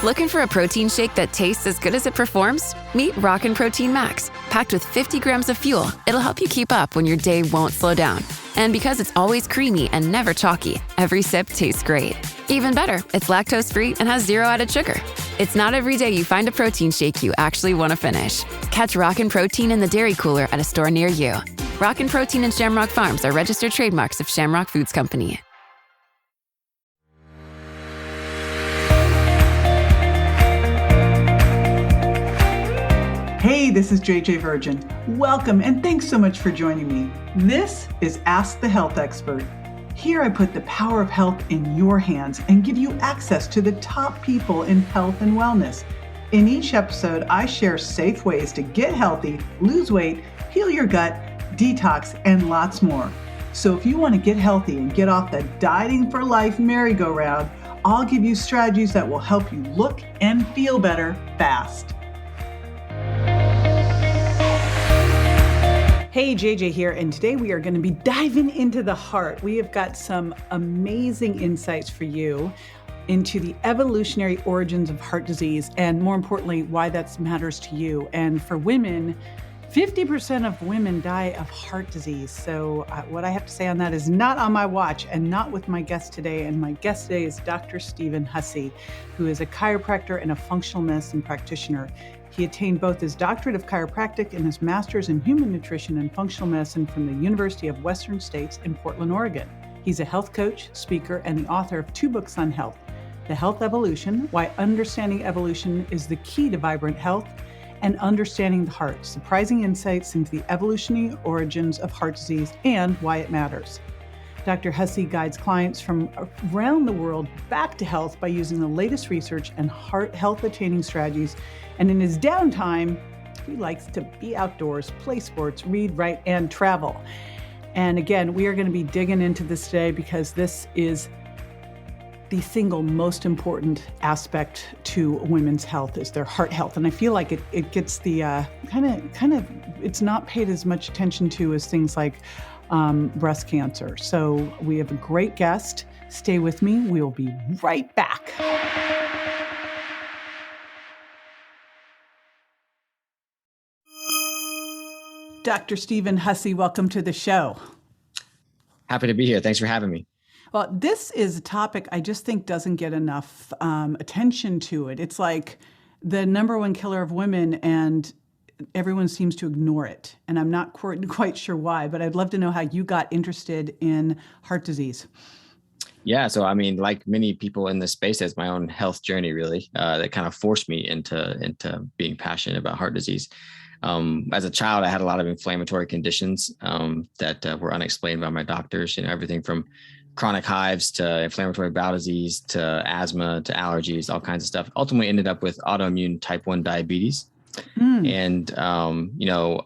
Looking for a protein shake that tastes as good as it performs? Meet Rockin' Protein Max. Packed with 50 grams of fuel, it'll help you keep up when your day won't slow down. And because it's always creamy and never chalky, every sip tastes great. Even better, it's lactose-free and has 0 added sugar. It's not every day you find a protein shake you actually want to finish. Catch Rockin' Protein in the dairy cooler at a store near you. Rockin' Protein and Shamrock Farms are registered trademarks of Shamrock Foods Company. Hey, this is JJ Virgin. Welcome and thanks so much for joining me. This is Ask the Health Expert. Here I put the power of health in your hands and give you access to the top people in health and wellness. In each episode, I share safe ways to get healthy, lose weight, heal your gut, detox, and lots more. So if you want to get healthy and get off the dieting for life merry-go-round, I'll give you strategies that will help you look and feel better fast. Hey, JJ here, and today we are going to be diving into the heart. We have got some amazing insights for you into the evolutionary origins of heart disease, and more importantly, why that matters to you. And for women, 50% of women die of heart disease. So what I have to say on that is not on my watch and not with my guest today. And my guest today is Dr. Stephen Hussey, who is a chiropractor and a functional medicine practitioner. He attained both his doctorate of chiropractic and his master's in human nutrition and functional medicine from the University of Western States in Portland, Oregon. He's a health coach, speaker, and the author of 2 books on health: The Health Evolution, Why Understanding Evolution is the Key to Vibrant Health, and Understanding the Heart, Surprising Insights into the Evolutionary Origins of Heart Disease and Why It Matters. Dr. Hussey guides clients from around the world back to health by using the latest research and heart health attaining strategies. And in his downtime, he likes to be outdoors, play sports, read, write, and travel. And again, we are going to be digging into this today because this is the single most important aspect to women's health is their heart health. And I feel like it gets the kind of it's not paid as much attention to as things like breast cancer. So we have a great guest. Stay with me. We'll be right back. Dr. Stephen Hussey, welcome to the show. Happy to be here. Thanks for having me. Well, this is a topic I just think doesn't get enough attention to it. It's like the number one killer of women, and everyone seems to ignore it. And I'm not quite sure why, but I'd love to know how you got interested in heart disease. Yeah. So, I mean, like many people in this space, it's my own health journey, really, that kind of forced me into being passionate about heart disease. As a child, I had a lot of inflammatory conditions that were unexplained by my doctors, everything from chronic hives to inflammatory bowel disease to asthma to allergies, all kinds of stuff. Ultimately ended up with autoimmune type 1 diabetes. And,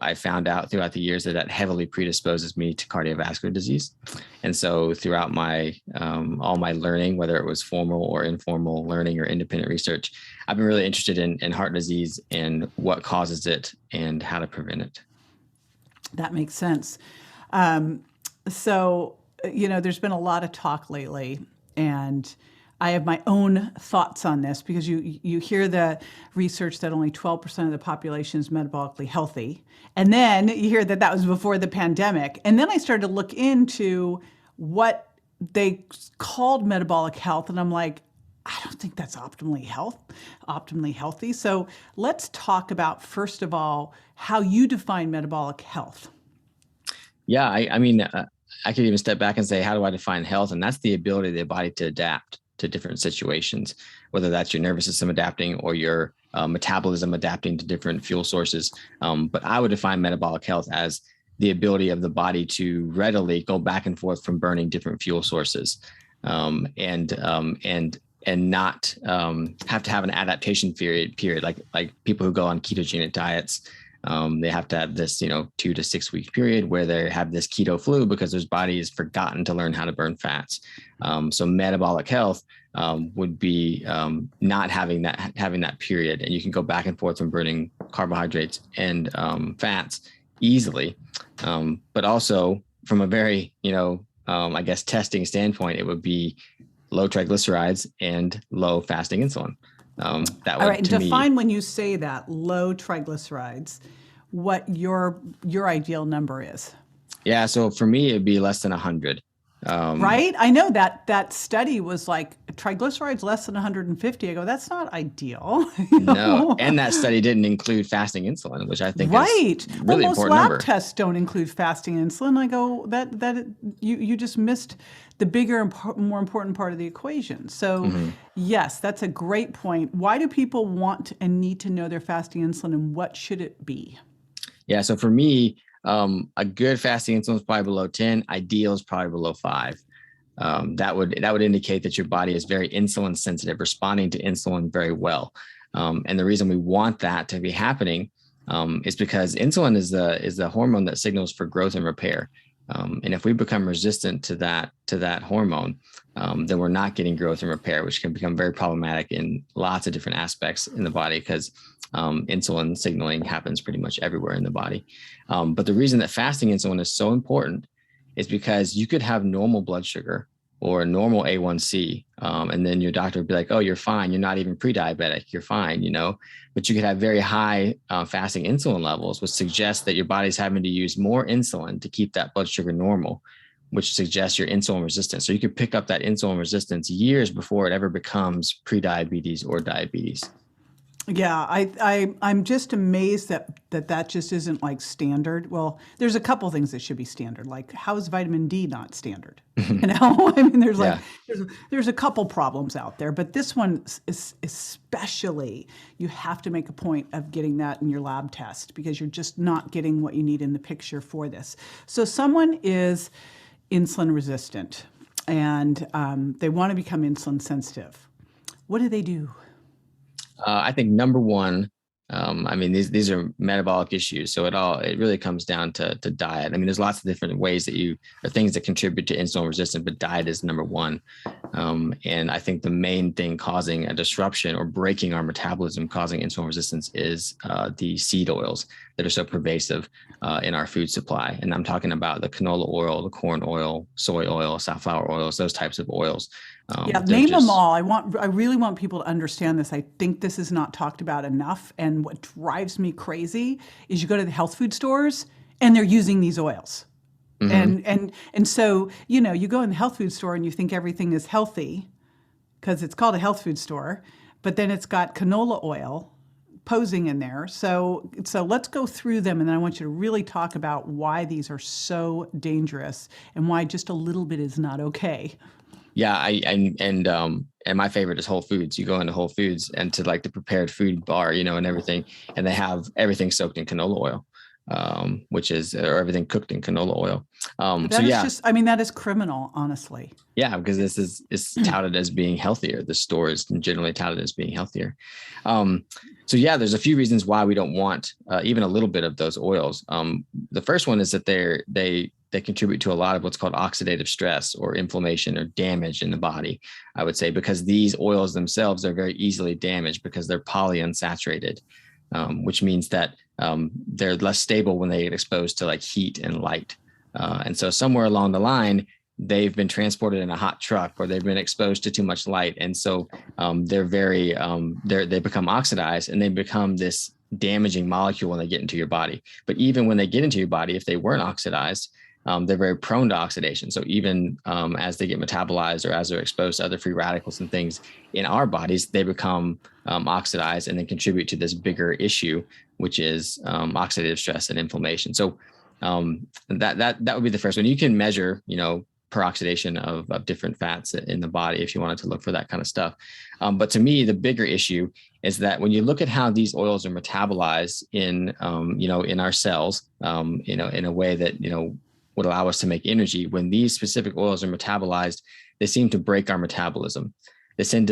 I found out throughout the years that heavily predisposes me to cardiovascular disease. And so throughout my all my learning, whether it was formal or informal learning or independent research, I've been really interested in heart disease and what causes it and how to prevent it. That makes sense. So, there's been a lot of talk lately, and I have my own thoughts on this because you hear the research that only 12% of the population is metabolically healthy. And then you hear that was before the pandemic. And then I started to look into what they called metabolic health. And I'm like, I don't think that's optimally healthy. So let's talk about, first of all, how you define metabolic health. Yeah, I mean, I could even step back and say, how do I define health? And that's the ability of the body to adapt to different situations, whether that's your nervous system adapting or your metabolism adapting to different fuel sources. But I would define metabolic health as the ability of the body to readily go back and forth from burning different fuel sources, and not have to have an adaptation period like people who go on ketogenic diets. They have to have this, 2 to 6 week period where they have this keto flu because their body has forgotten to learn how to burn fats. So metabolic health would be not having that period, and you can go back and forth from burning carbohydrates and fats easily. But also from a very, testing standpoint, it would be low triglycerides and low fasting insulin. That All would, right. And to me, define when you say that low triglycerides, what your ideal number is. yeah. So for me, it'd be less than 100. Right? I know that study was like triglycerides less than 150. I go, that's not ideal. No, and that study didn't include fasting insulin, which I think right. is Well, really most important lab number. tests don't include fasting insulin. I go, that you just missed the bigger and more important part of the equation. So yes, that's a great point. Why do people want and need to know their fasting insulin, and what should it be? Yeah. So for me, a good fasting insulin is probably below 10. Ideal is probably below 5. That would indicate that your body is very insulin sensitive, responding to insulin very well. And the reason we want that to be happening is because insulin is the hormone that signals for growth and repair. And if we become resistant to that hormone, then we're not getting growth and repair, which can become very problematic in lots of different aspects in the body, because insulin signaling happens pretty much everywhere in the body. But the reason that fasting insulin is so important is because you could have normal blood sugar or a normal A1C, and then your doctor would be like, "Oh, you're fine. You're not even pre-diabetic. You're fine," But you could have very high fasting insulin levels, which suggests that your body's having to use more insulin to keep that blood sugar normal, which suggests you're insulin resistant. So you could pick up that insulin resistance years before it ever becomes pre-diabetes or diabetes. Yeah, I'm just amazed that just isn't like standard. Well, there's a couple things that should be standard. Like, how is vitamin D not standard? I mean, there's like there's a couple problems out there, but this one is especially, you have to make a point of getting that in your lab test, because you're just not getting what you need in the picture for this. So someone is insulin resistant and they want to become insulin sensitive. What do they do? I think number one, I mean, these are metabolic issues. So it really comes down to diet. I mean, there's lots of different ways or things that contribute to insulin resistance, but diet is number one. And I think the main thing causing a disruption or breaking our metabolism, causing insulin resistance, is the seed oils that are so pervasive in our food supply. And I'm talking about the canola oil, the corn oil, soy oil, safflower oils, those types of oils. Name them all. I really want people to understand this. I think this is not talked about enough. And what drives me crazy is you go to the health food stores and they're using these oils. And so, you go in the health food store and you think everything is healthy because it's called a health food store, but then it's got canola oil posing in there. So let's go through them, and then I want you to really talk about why these are so dangerous and why just a little bit is not okay. Yeah, and my favorite is Whole Foods. You go into Whole Foods and to like the prepared food bar, and everything, and they have everything soaked in canola oil, or everything cooked in canola oil. That is criminal, honestly. Yeah, because this is touted as being healthier. The store is generally touted as being healthier. There's a few reasons why we don't want even a little bit of those oils. The first one is that they contribute to a lot of what's called oxidative stress or inflammation or damage in the body, I would say, because these oils themselves are very easily damaged because they're polyunsaturated, which means that they're less stable when they get exposed to like heat and light. And so somewhere along the line, they've been transported in a hot truck, or they've been exposed to too much light. And so they become oxidized, and they become this damaging molecule when they get into your body. But even when they get into your body, if they weren't oxidized, they're very prone to oxidation. So even as they get metabolized or as they're exposed to other free radicals and things in our bodies, they become oxidized and then contribute to this bigger issue, which is oxidative stress and inflammation. So that would be the first one. You can measure, peroxidation of different fats in the body if you wanted to look for that kind of stuff. But to me, the bigger issue is that when you look at how these oils are metabolized in our cells, in a way that, would allow us to make energy, when these specific oils are metabolized, they seem to break our metabolism. They seem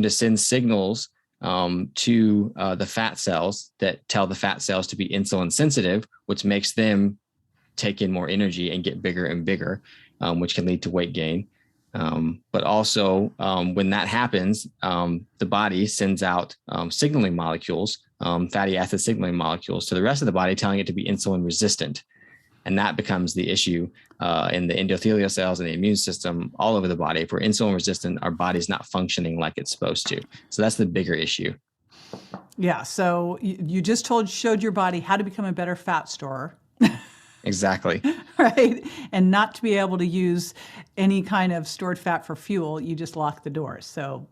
to send signals to the fat cells that tell the fat cells to be insulin sensitive, which makes them take in more energy and get bigger and bigger, which can lead to weight gain. But also when that happens, the body sends out signaling molecules, fatty acid signaling molecules, to the rest of the body, telling it to be insulin resistant. And that becomes the issue in the endothelial cells and the immune system all over the body. If we're insulin resistant, our body's not functioning like it's supposed to. So that's the bigger issue. Yeah. So you just showed your body how to become a better fat storer. Exactly. Right. And not to be able to use any kind of stored fat for fuel, you just lock the doors. So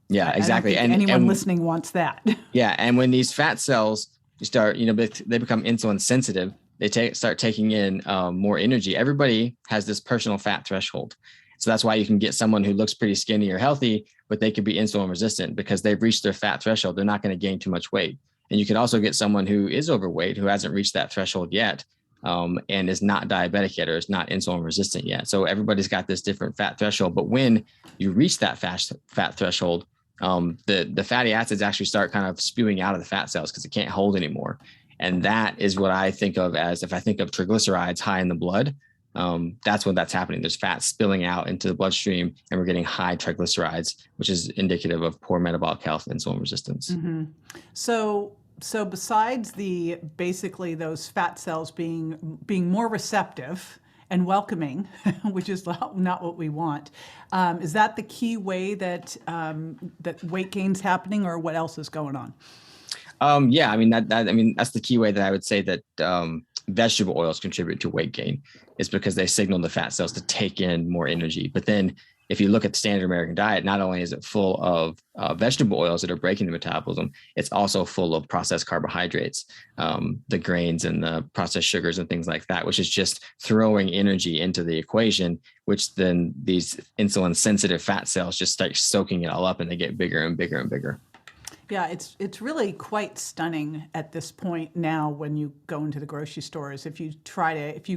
yeah, exactly. And anyone listening wants that. Yeah. And when these fat cells start, they become insulin sensitive, they start taking in more energy. Everybody has this personal fat threshold. So that's why you can get someone who looks pretty skinny or healthy, but they could be insulin resistant because they've reached their fat threshold. They're not going to gain too much weight. And you can also get someone who is overweight, who hasn't reached that threshold yet, and is not diabetic yet, or is not insulin resistant yet. So everybody's got this different fat threshold. But when you reach that fat threshold, the fatty acids actually start kind of spewing out of the fat cells because it can't hold anymore. And that is what I think of as, if I think of triglycerides high in the blood, that's when that's happening. There's fat spilling out into the bloodstream and we're getting high triglycerides, which is indicative of poor metabolic health, insulin resistance. Mm-hmm. So besides basically those fat cells being more receptive and welcoming, which is not what we want, is that the key way that weight gain's happening, or what else is going on? Yeah, I mean that's the key way that I would say that vegetable oils contribute to weight gain, is because they signal the fat cells to take in more energy. But then if you look at the standard American diet, not only is it full of vegetable oils that are breaking the metabolism, it's also full of processed carbohydrates, the grains and the processed sugars and things like that, which is just throwing energy into the equation, which then these insulin sensitive fat cells just start soaking it all up and they get bigger and bigger and bigger. Yeah, it's really quite stunning at this point now when you go into the grocery stores. If you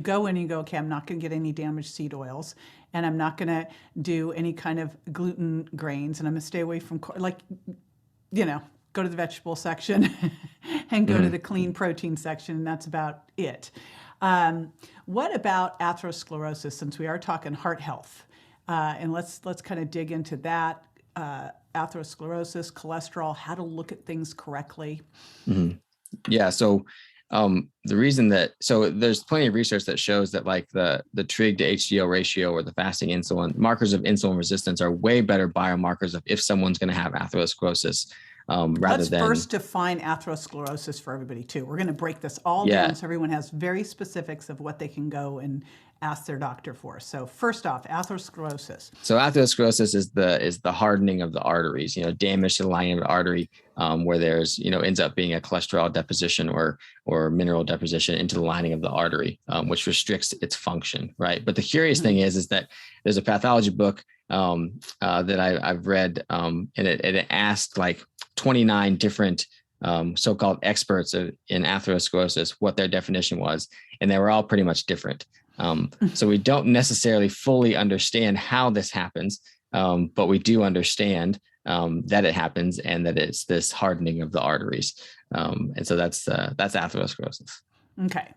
go in and you go, okay, I'm not going to get any damaged seed oils, and I'm not going to do any kind of gluten grains, and I'm going to stay away from, go to the vegetable section and go to the clean protein section, and that's about it. What about atherosclerosis, since we are talking heart health? And let's kind of dig into that. Atherosclerosis, cholesterol, how to look at things correctly. Mm-hmm. Yeah. So the reason there's plenty of research that shows that like the trig to HDL ratio, or the fasting insulin markers of insulin resistance, are way better biomarkers of if someone's going to have atherosclerosis. Let's first define atherosclerosis for everybody too. We're going to break this all down so everyone has very specifics of what they can go and ask their doctor for. So first off, atherosclerosis. So atherosclerosis is the hardening of the arteries, damage to the lining of the artery, where there's, ends up being a cholesterol deposition or mineral deposition into the lining of the artery, which restricts its function, right? But the curious thing is that there's a pathology book that I've read, and it asked like 29 different so-called experts in atherosclerosis what their definition was, and they were all pretty much different. So we don't necessarily fully understand how this happens, but we do understand that it happens and that it's this hardening of the arteries. And so that's atherosclerosis. Okay.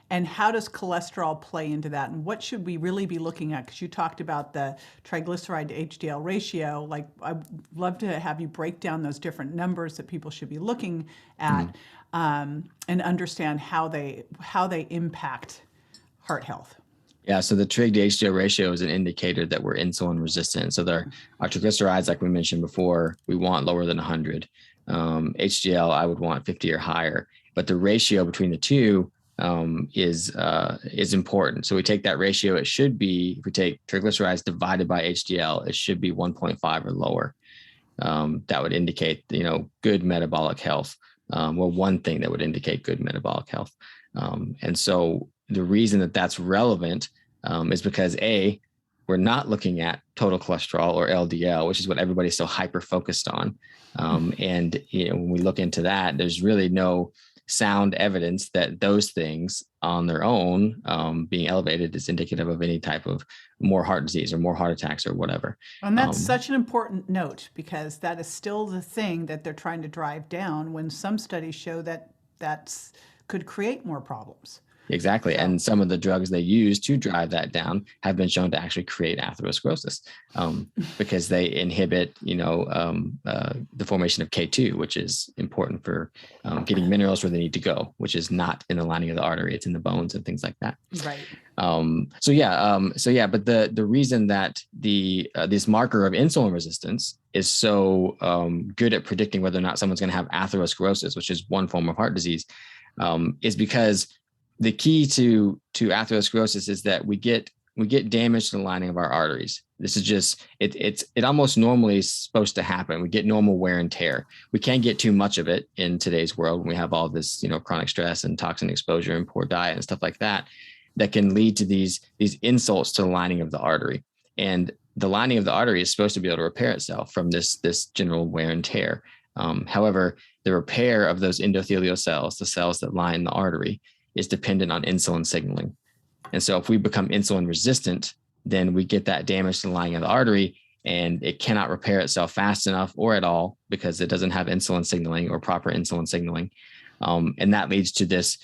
And how does cholesterol play into that? And what should we really be looking at? Because you talked about the triglyceride to HDL ratio. Like, I'd love to have you break down those different numbers that people should be looking at, and understand how they impact heart health. Yeah, so the trig to HDL ratio is an indicator that we're insulin resistant. So our triglycerides, like we mentioned before, we want lower than 100. HDL, I would want 50 or higher. But the ratio between the two is important. So we take that ratio. It should be, if we take triglycerides divided by HDL, it should be 1.5 or lower. That would indicate, good metabolic health. One thing that would indicate good metabolic health. And so the reason that that's relevant is because we're not looking at total cholesterol or LDL, which is what everybody's so hyper focused on. And when we look into that, there's really no sound evidence that those things on their own being elevated is indicative of any type of more heart disease or more heart attacks or whatever. And that's such an important note, because that is still the thing that they're trying to drive down, when some studies show that could create more problems. Exactly. So. And some of the drugs they use to drive that down have been shown to actually create atherosclerosis because they inhibit, the formation of K2, which is important for getting minerals where they need to go, which is not in the lining of the artery. It's in the bones and things like that. Right. But the reason that this marker of insulin resistance is so good at predicting whether or not someone's going to have atherosclerosis, which is one form of heart disease, is because the key to atherosclerosis is that we get damage to the lining of our arteries. This is just it almost normally is supposed to happen. We get normal wear and tear. We can't get too much of it in today's world when we have all this, chronic stress and toxin exposure and poor diet and stuff like that can lead to these insults to the lining of the artery. And the lining of the artery is supposed to be able to repair itself from this general wear and tear. However, the repair of those endothelial cells, the cells that line the artery, is dependent on insulin signaling. And so if we become insulin resistant, then we get that damage to the lining of the artery, and it cannot repair itself fast enough or at all because it doesn't have insulin signaling or proper insulin signaling. And that leads to this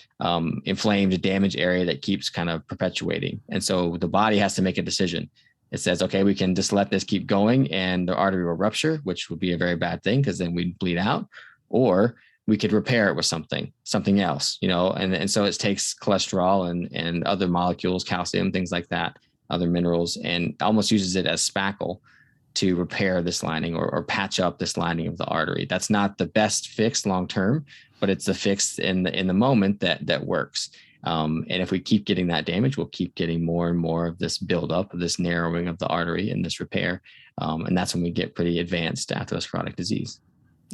inflamed, damaged area that keeps kind of perpetuating. And so the body has to make a decision. It says, okay, we can just let this keep going and the artery will rupture, which would be a very bad thing because then we'd bleed out, or we could repair it with something else, and so it takes cholesterol and other molecules, calcium, things like that, other minerals, and almost uses it as spackle to repair this lining or patch up this lining of the artery. That's not the best fix long-term, but it's the fix in the moment that works. And if we keep getting that damage, we'll keep getting more and more of this buildup, of this narrowing of the artery and this repair. And that's when we get pretty advanced atherosclerotic disease.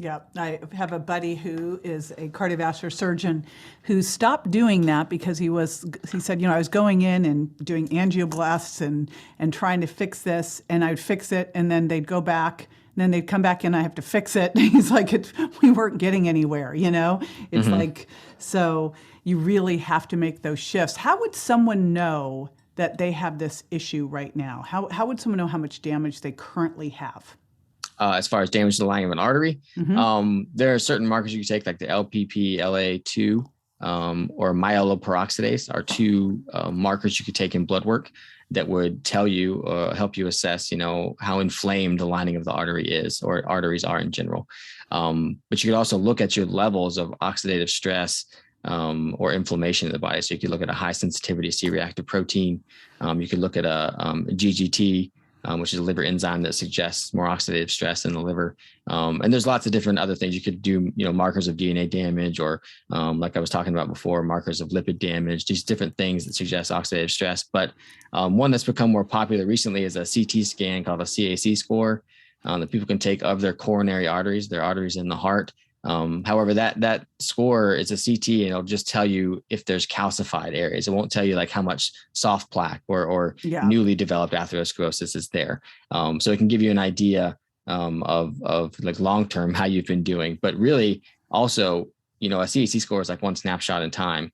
Yeah, I have a buddy who is a cardiovascular surgeon who stopped doing that because he said, I was going in and doing angioblasts and trying to fix this, and I would fix it, and then they'd go back, and then they'd come back and I have to fix it. He's like, we weren't getting anywhere, It's like, so you really have to make those shifts. How would someone know that they have this issue right now? How would someone know how much damage they currently have? As far as damage to the lining of an artery, there are certain markers you can take, like the LPP-LA2 or myeloperoxidase are two markers you could take in blood work that would tell you, help you assess, how inflamed the lining of the artery is, or arteries are in general. But you could also look at your levels of oxidative stress or inflammation in the body. So you could look at a high sensitivity C-reactive protein. You could look at a GGT, which is a liver enzyme that suggests more oxidative stress in the liver. And there's lots of different other things you could do, markers of DNA damage, or like I was talking about before, markers of lipid damage, these different things that suggest oxidative stress. But one that's become more popular recently is a CT scan called a CAC score that people can take of their coronary arteries, their arteries in the heart. However, that score is a CT, and it'll just tell you if there's calcified areas. It won't tell you like how much soft plaque or newly developed atherosclerosis is there. So it can give you an idea of like long-term how you've been doing. But really also, a CAC score is like one snapshot in time.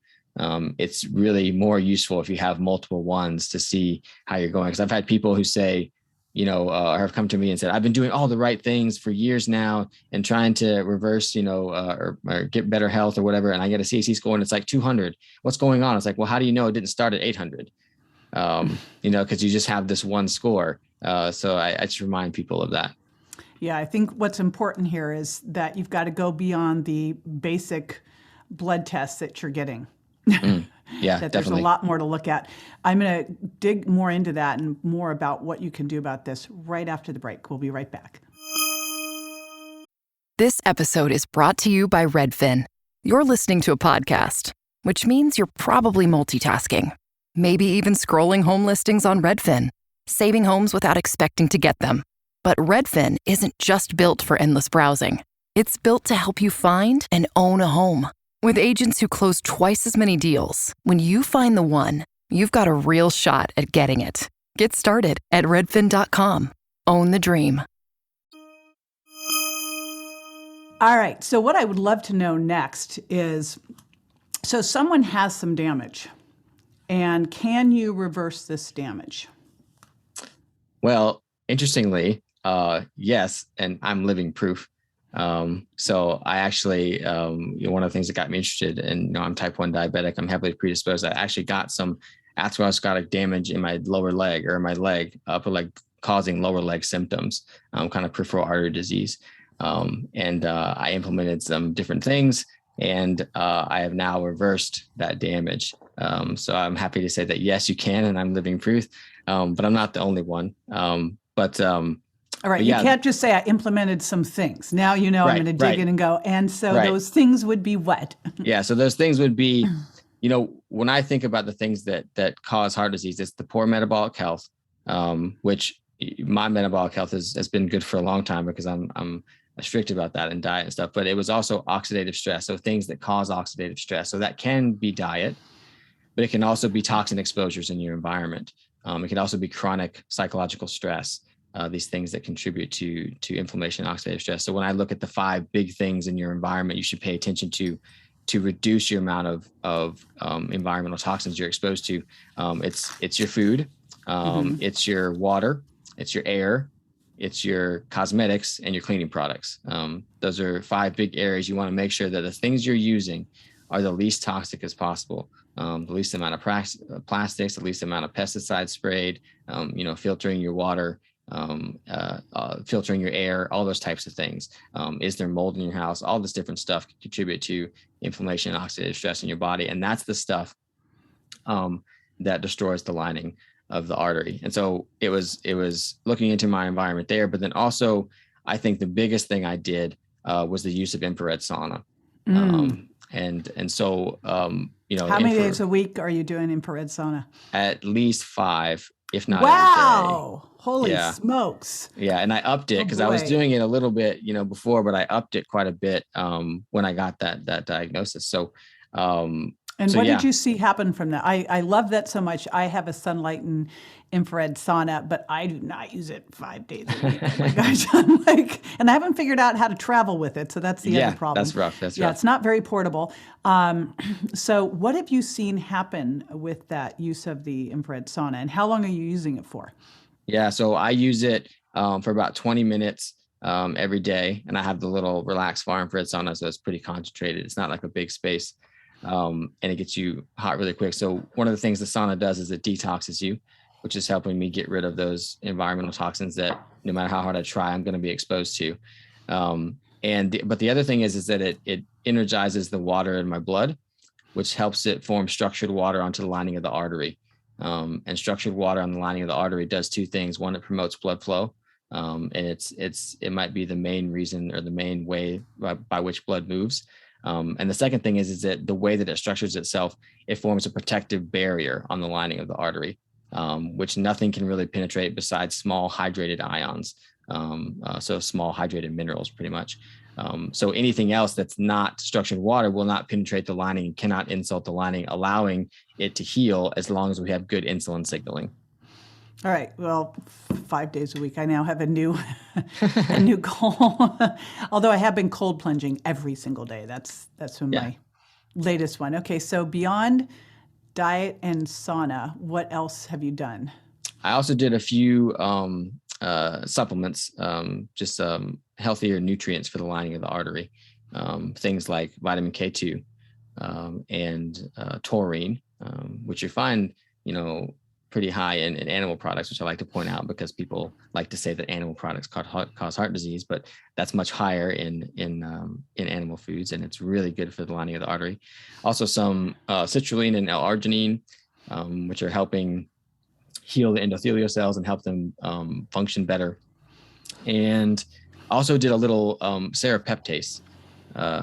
It's really more useful if you have multiple ones to see how you're going. Because I've had people who say, or have come to me and said, I've been doing all the right things for years now and trying to reverse, or get better health or whatever. And I get a CAC score and it's like 200. What's going on? It's like, well, how do you know it didn't start at 800? Because you just have this one score. So I just remind people of that. Yeah, I think what's important here is that you've got to go beyond the basic blood tests that you're getting. Yeah, that definitely. There's a lot more to look at. I'm going to dig more into that and more about what you can do about this right after the break. We'll be right back. This episode is brought to you by Redfin. You're listening to a podcast, which means you're probably multitasking. Maybe even scrolling home listings on Redfin, saving homes without expecting to get them. But Redfin isn't just built for endless browsing. It's built to help you find and own a home. With agents who close twice as many deals, when you find the one, you've got a real shot at getting it. Get started at redfin.com. Own the dream. All right. So what I would love to know next is, so someone has some damage, and can you reverse this damage? Well, interestingly, yes, and I'm living proof. So I actually, one of the things that got me interested, and I'm type 1 diabetic, I'm heavily predisposed. I actually got some atherosclerotic damage in my lower leg or my leg, upper leg, causing lower leg symptoms, kind of peripheral artery disease. And I implemented some different things, and I have now reversed that damage. So I'm happy to say that, yes, you can, and I'm living proof, but I'm not the only one. All right. Yeah. You can't just say I implemented some things. Now, I'm going to dig in and go. And so those things would be what? Yeah. So those things would be, when I think about the things that cause heart disease, it's the poor metabolic health, which my metabolic health has been good for a long time because I'm strict about that and diet and stuff. But it was also oxidative stress. So things that cause oxidative stress. So that can be diet, but it can also be toxin exposures in your environment. It can also be chronic psychological stress. These things that contribute to inflammation and oxidative stress. So when I look at the 5 big things in your environment, you should pay attention to reduce your amount of environmental toxins you're exposed to. It's your food, it's your water, it's your air, it's your cosmetics, and your cleaning products. Those are 5 big areas you want to make sure that the things you're using are the least toxic as possible. The least amount of plastics, the least amount of pesticides sprayed, filtering your water, filtering your air, all those types of things. Is there mold in your house? All this different stuff can contribute to inflammation and oxidative stress in your body. And that's the stuff that destroys the lining of the artery. And so it was looking into my environment there, but then also I think the biggest thing I did was the use of infrared sauna. And so, how many days a week are you doing infrared sauna? At least 5, if not wow. every day. Holy smokes. Yeah. And I upped it because I was doing it a little bit, before, but I upped it quite a bit when I got that diagnosis. So, what did you see happen from that? I love that so much. I have a sunlight and infrared sauna, but I do not use it 5 days a week. Oh my gosh. I'm and I haven't figured out how to travel with it. So that's the other problem. That's rough. That's rough. It's not very portable. So what have you seen happen with that use of the infrared sauna, and how long are you using it for? Yeah. So I use it for about 20 minutes every day. And I have the little relaxed far infrared sauna. So it's pretty concentrated. It's not like a big space. And it gets you hot really quick. So one of the things the sauna does is it detoxes you, which is helping me get rid of those environmental toxins that no matter how hard I try, I'm going to be exposed to. But the other thing is that it energizes the water in my blood, which helps it form structured water onto the lining of the artery. And structured water on the lining of the artery does 2 things. One, it promotes blood flow. And it might be the main reason or the main way by which blood moves. And the second thing is that the way that it structures itself, it forms a protective barrier on the lining of the artery, which nothing can really penetrate besides small hydrated ions. So small hydrated minerals, pretty much. So anything else that's not structured water will not penetrate the lining and cannot insult the lining, allowing it to heal as long as we have good insulin signaling. All right. Well, 5 days a week. I now have a new goal. Although I have been cold plunging every single day. That's been my latest one. Okay. So beyond diet and sauna, what else have you done? I also did a few supplements, just healthier nutrients for the lining of the artery. Things like vitamin K2 and taurine, which you find, pretty high in animal products, which I like to point out because people like to say that animal products cause heart disease, but that's much higher in animal foods, and it's really good for the lining of the artery. Also, some citrulline and L-arginine, which are helping heal the endothelial cells and help them function better. And also did a little serapeptase,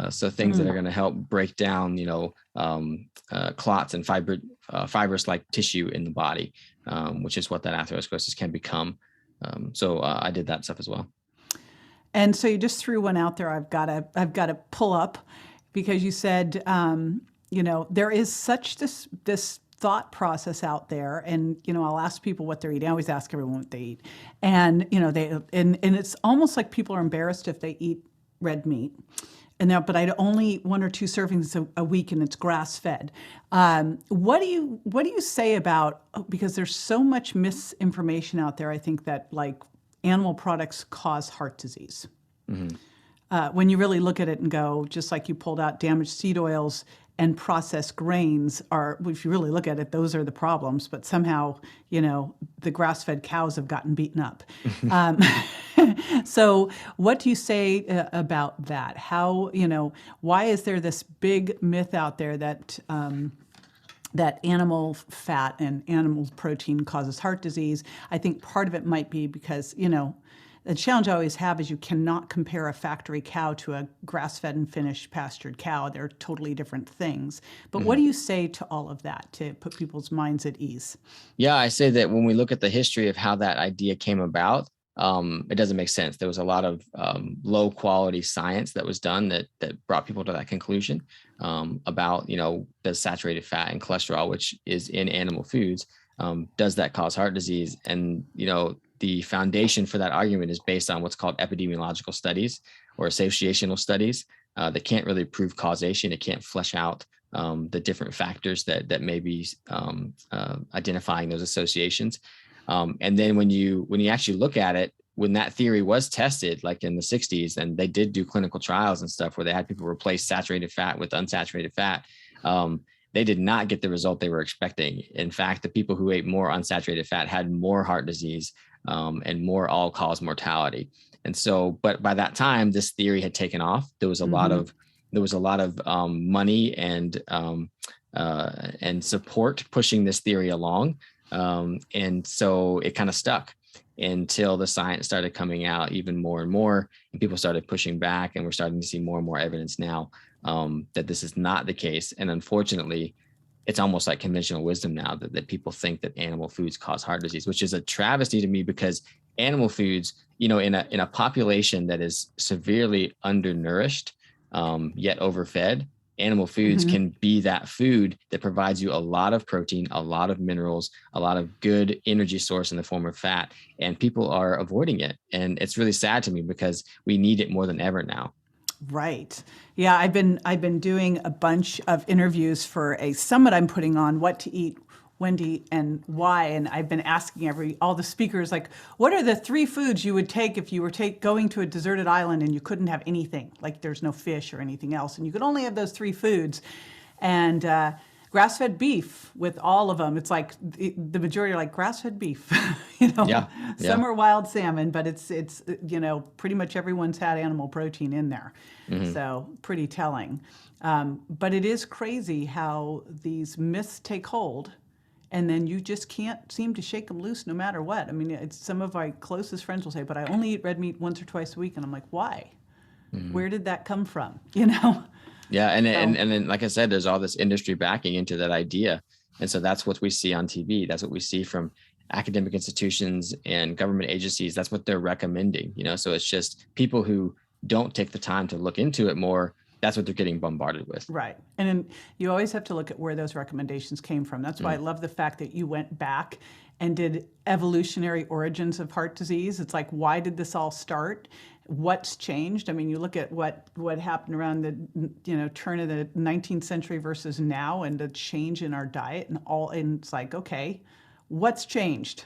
so things that are going to help break down, clots and fibrous like tissue in the body, which is what that atherosclerosis can become. So I did that stuff as well. And so you just threw one out there. I've got to pull up, because you said, there is such this thought process out there, and I'll ask people what they're eating. I always ask everyone what they eat, and and it's almost like people are embarrassed if they eat red meat. But I'd only 1 or 2 servings a week, and it's grass fed. What do you say about, because there's so much misinformation out there, I think, that like animal products cause heart disease. when you really look at it and go, just like you pulled out damaged seed oils and processed grains are, if you really look at it, those are the problems. But somehow, the grass-fed cows have gotten beaten up. So what do you say about that? How, why is there this big myth out there that that animal fat and animal protein causes heart disease? I think part of it might be because, the challenge I always have is you cannot compare a factory cow to a grass-fed and finished pastured cow. They're totally different things. But what do you say to all of that to put people's minds at ease? Yeah, I say that when we look at the history of how that idea came about, it doesn't make sense. There was a lot of low quality science that was done that brought people to that conclusion about, does saturated fat and cholesterol, which is in animal foods, does that cause heart disease? And, the foundation for that argument is based on what's called epidemiological studies or associational studies that can't really prove causation. It can't flesh out the different factors that may be identifying those associations. And then when you actually look at it, when that theory was tested, like in the 60s, and they did do clinical trials and stuff where they had people replace saturated fat with unsaturated fat, they did not get the result they were expecting. In fact, the people who ate more unsaturated fat had more heart disease and more all-cause mortality. And so, but by that time, this theory had taken off. There was a lot of money and support pushing this theory along, and so it kind of stuck until the science started coming out even more and more, and people started pushing back, and we're starting to see more and more evidence now that this is not the case. And unfortunately, it's almost like conventional wisdom now that people think that animal foods cause heart disease, which is a travesty to me, because animal foods, in a population that is severely undernourished, yet overfed, animal foods can be that food that provides you a lot of protein, a lot of minerals, a lot of good energy source in the form of fat, and people are avoiding it. And it's really sad to me because we need it more than ever now. Right. Yeah, I've been doing a bunch of interviews for a summit I'm putting on, What to Eat, When to Eat, and Why. And I've been asking all the speakers, like, what are the 3 foods you would take if you were going to a deserted island and you couldn't have anything, like there's no fish or anything else, and you could only have those 3 foods. And grass-fed beef with all of them. It's like the majority are like grass-fed beef. Some are wild salmon, but it's pretty much everyone's had animal protein in there. So pretty telling. But it is crazy how these myths take hold, and then you just can't seem to shake them loose no matter what. I mean, some of my closest friends will say, but I only eat red meat once or twice a week. And I'm like, why? Where did that come from? Yeah. And then, like I said, there's all this industry backing into that idea. And so that's what we see on TV. That's what we see from academic institutions and government agencies. That's what they're recommending, so it's just people who don't take the time to look into it more. That's what they're getting bombarded with. Right. And then you always have to look at where those recommendations came from. That's why I love the fact that you went back and did evolutionary origins of heart disease. It's like, why did this all start? What's changed? I mean, you look at what happened around the turn of the 19th century versus now, and the change in our diet and it's like, okay, what's changed?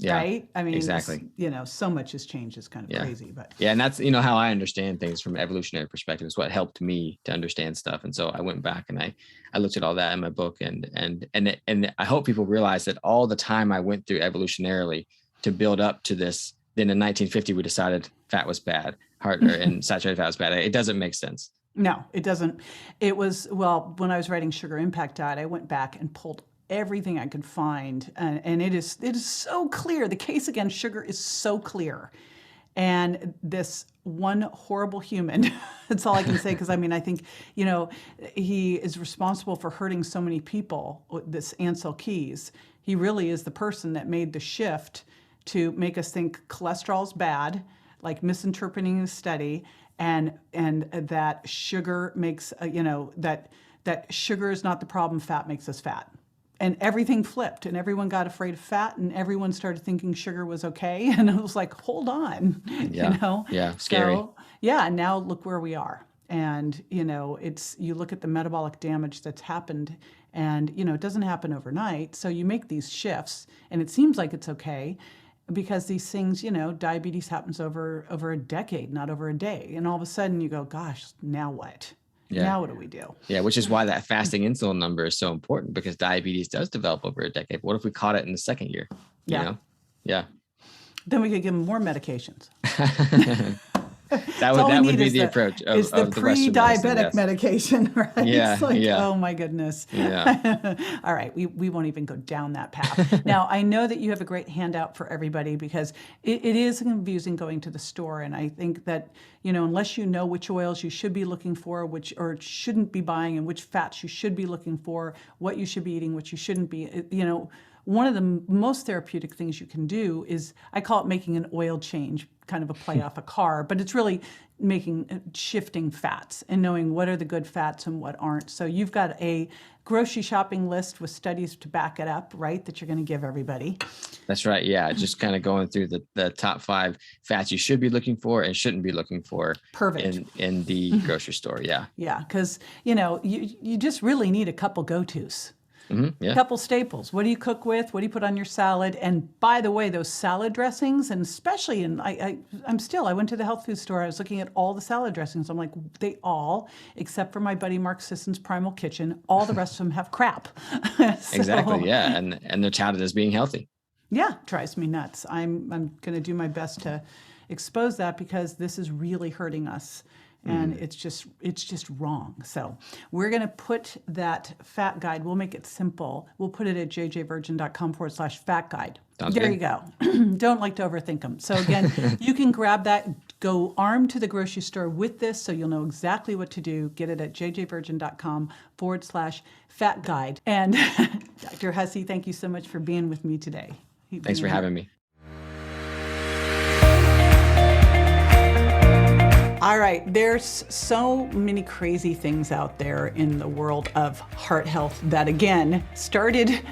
Yeah, right? I mean, exactly. So much has changed. It's kind of crazy, but yeah, and that's how I understand things from an evolutionary perspective. Is what helped me to understand stuff. And so I went back and I looked at all that in my book, and I hope people realize that all the time I went through evolutionarily to build up to this. Then in 1950 we decided fat was bad, and saturated fat was bad. It doesn't make sense. No, it doesn't. It was, when I was writing Sugar Impact Diet, I went back and pulled everything I could find, and it is so clear. The case against sugar is so clear, and this one horrible human. That's all I can say, because I think he is responsible for hurting so many people. This Ansel Keys, he really is the person that made the shift to make us think cholesterol's bad, like misinterpreting the study, and that sugar makes that sugar is not the problem. Fat makes us fat. And everything flipped, and everyone got afraid of fat, and everyone started thinking sugar was okay. And I was like, hold on, Yeah, scary. So, and now look where we are. And, you look at the metabolic damage that's happened, and, it doesn't happen overnight. So you make these shifts, and it seems like it's okay. because these things, diabetes happens over a decade, not over a day. And all of a sudden you go, gosh, now what? Yeah. Now what do we do? Yeah, which is why that fasting insulin number is so important, because diabetes does develop over a decade. What if we caught it in the second year? Yeah. Yeah. Then we could give them more medications. That would be the approach of the the Western medicine, pre-diabetic medication, right? Yeah, It's like, yeah. oh my goodness. Yeah. All right, we won't even go down that path. Now, I know that you have a great handout for everybody, because it is confusing going to the store, and I think that, unless you know which oils you should be looking for, or shouldn't be buying, and which fats you should be looking for, what you should be eating, what you shouldn't be, one of the most therapeutic things you can do is, I call it making an oil change, kind of a play off a car, but it's really shifting fats and knowing what are the good fats and what aren't. So you've got a grocery shopping list with studies to back it up, right, that you're going to give everybody. That's right. Yeah. Just kind of going through the top 5 fats you should be looking for and shouldn't be looking for. Perfect. In the grocery store. Yeah. Yeah. Because, you just really need a couple go-tos. Yeah. A couple staples. What do you cook with? What do you put on your salad? And by the way, those salad dressings, and especially I went to the health food store. I was looking at all the salad dressings. I'm like, they all, except for my buddy Mark Sisson's Primal Kitchen, all the rest of them have crap. Exactly. Yeah. And they're touted as being healthy. Yeah, drives me nuts. I'm going to do my best to expose that, because this is really hurting us. And it's just wrong. So we're going to put that fat guide. We'll make it simple. We'll put it at jjvirgin.com/fat guide. There you go. Don't like to overthink them. So again, you can grab that, go armed to the grocery store with this, so you'll know exactly what to do. Get it at jjvirgin.com/fat guide. And Dr. Hussey, thank you so much for being with me today. Thanks for having me. All right, there's so many crazy things out there in the world of heart health that, again, started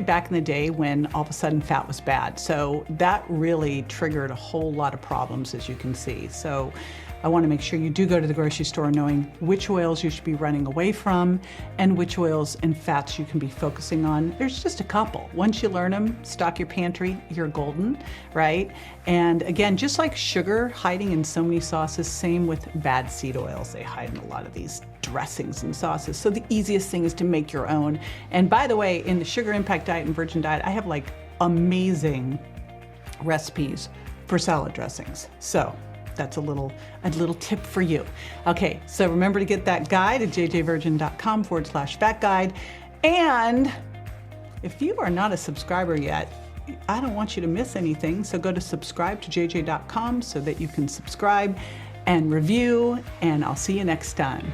back in the day when all of a sudden fat was bad. So that really triggered a whole lot of problems, as you can see. So I want to make sure you do go to the grocery store knowing which oils you should be running away from and which oils and fats you can be focusing on. There's just a couple. Once you learn them, stock your pantry, you're golden, right? And again, just like sugar hiding in so many sauces, same with bad seed oils. They hide in a lot of these dressings and sauces. So the easiest thing is to make your own. And by the way, in the Sugar Impact Diet and Virgin Diet, I have like amazing recipes for salad dressings. So that's a little tip for you. Okay, so remember to get that guide at jjvirgin.com/fat guide. And if you are not a subscriber yet, I don't want you to miss anything. So go to subscribe to jj.com so that you can subscribe and review, and I'll see you next time.